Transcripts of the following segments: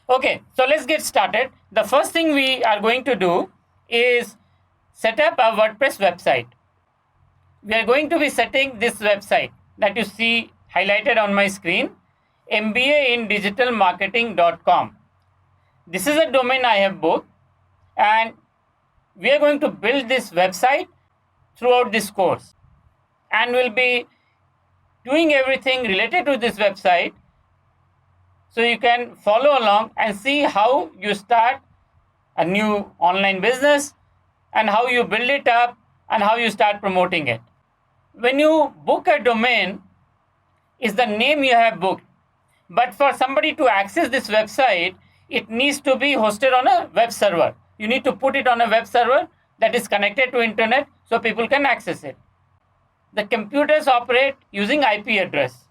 Okay, so let's get started. The first thing we are going to do is set up a WordPress website. We are going to be setting this website that you see highlighted on my screen, mbaindigitalmarketing.com. This is a domain I have booked, and we are going to build this website throughout this course, and we'll be doing everything related to this website so you can follow along and see how you start a new online business and how you build it up and how you start promoting it. When you book a domain, is the name you have booked. But for somebody to access this website, it needs to be hosted on a web server. You need to put it on a web server that is connected to internet so people can access it. The computers operate using IP address.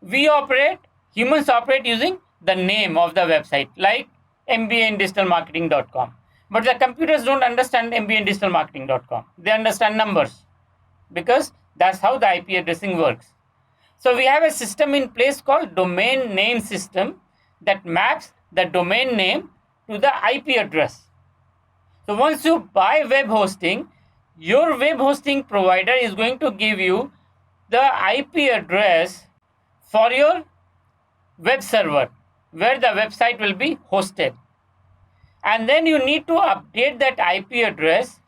Humans operate using the name of the website, like mbaindigitalmarketing.com. But the computers don't understand mbaindigitalmarketing.com. They understand numbers because that's how the IP addressing works. So we have a system in place called domain name system that maps the domain name to the IP address. So once you buy web hosting, your web hosting provider is going to give you the IP address for your web server where the website will be hosted. And then you need to update that IP address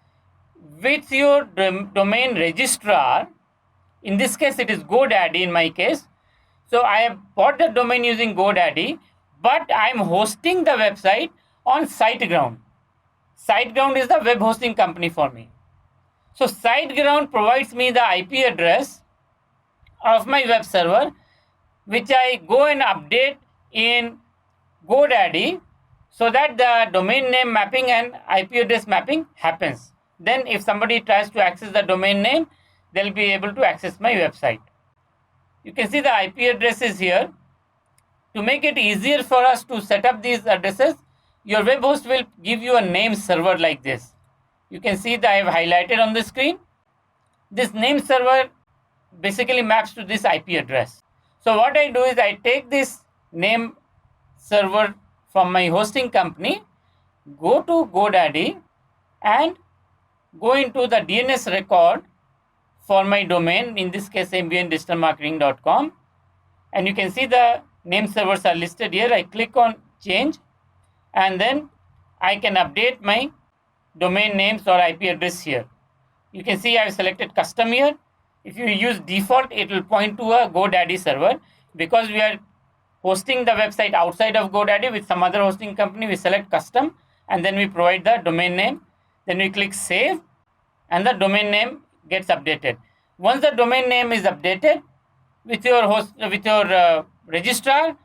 with your domain registrar. In this case, it is GoDaddy in my case. So I have bought the domain using GoDaddy, but I'm hosting the website on SiteGround. SiteGround is the web hosting company for me. So SiteGround provides me the IP address of my web server, which I go and update in GoDaddy so that the domain name mapping and IP address mapping happens. Then if somebody tries to access the domain name, they'll be able to access my website. You can see the IP addresses here. To make it easier for us to set up these addresses, your web host will give you a name server like this. You can see that I have highlighted on the screen. This name server basically maps to this IP address. So what I do is I take this name server from my hosting company, go to GoDaddy and go into the DNS record for my domain, in this case mbaindigitalmarketing.com, and you can see the name servers are listed here. I click on change and then I can update my domain names or IP address here. You can see I've selected custom here. If you use default, it will point to a GoDaddy server. Because we are hosting the website outside of GoDaddy with some other hosting company, we select custom and then we provide the domain name. Then we click save and the domain name gets updated. Once the domain name is updated with your registrar,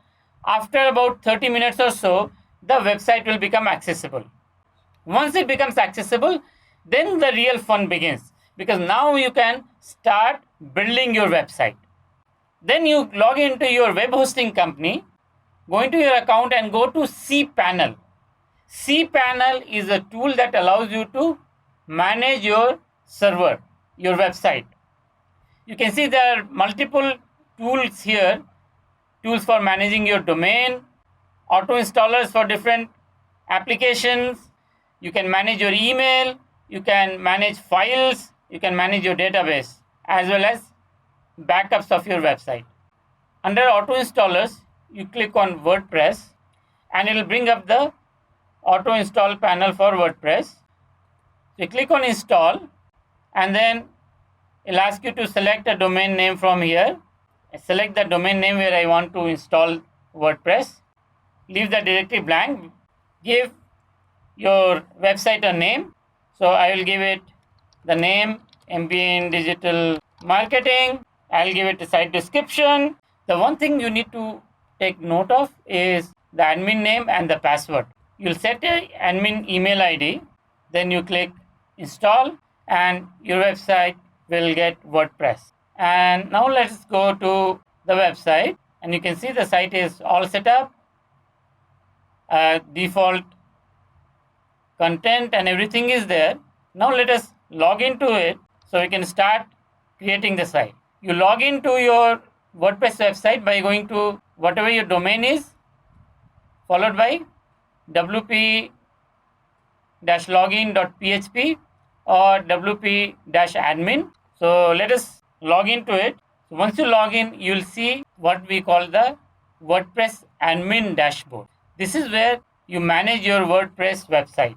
after about 30 minutes or so, the website will become accessible. Once it becomes accessible, then the real fun begins, because now you can start building your website. Then you log into your web hosting company, go into your account and go to cPanel. cPanel is a tool that allows you to manage your server, your website. You can see there are multiple tools here. Tools for managing your domain, auto installers for different applications. You can manage your email, you can manage files, you can manage your database, as well as backups of your website. Under auto installers, you click on WordPress and it will bring up the auto install panel for WordPress. So you click on install and then it'll ask you to select a domain name from here. I select the domain name where I want to install WordPress. Leave the directory blank. Give your website a name. So I will give it the name MBA in Digital Marketing. I'll give it a site description. The one thing you need to take note of is the admin name and the password. You'll set an admin email ID, then you click install and your website will get WordPress. And now let's go to the website and you can see the site is all set up. Default content and everything is there. Now let us log into it so we can start creating the site. You log into your WordPress website by going to whatever your domain is, followed by wp-login.php or wp-admin. So let us log into it. So once you log in, you'll see what we call the WordPress admin dashboard. This is where you manage your WordPress website.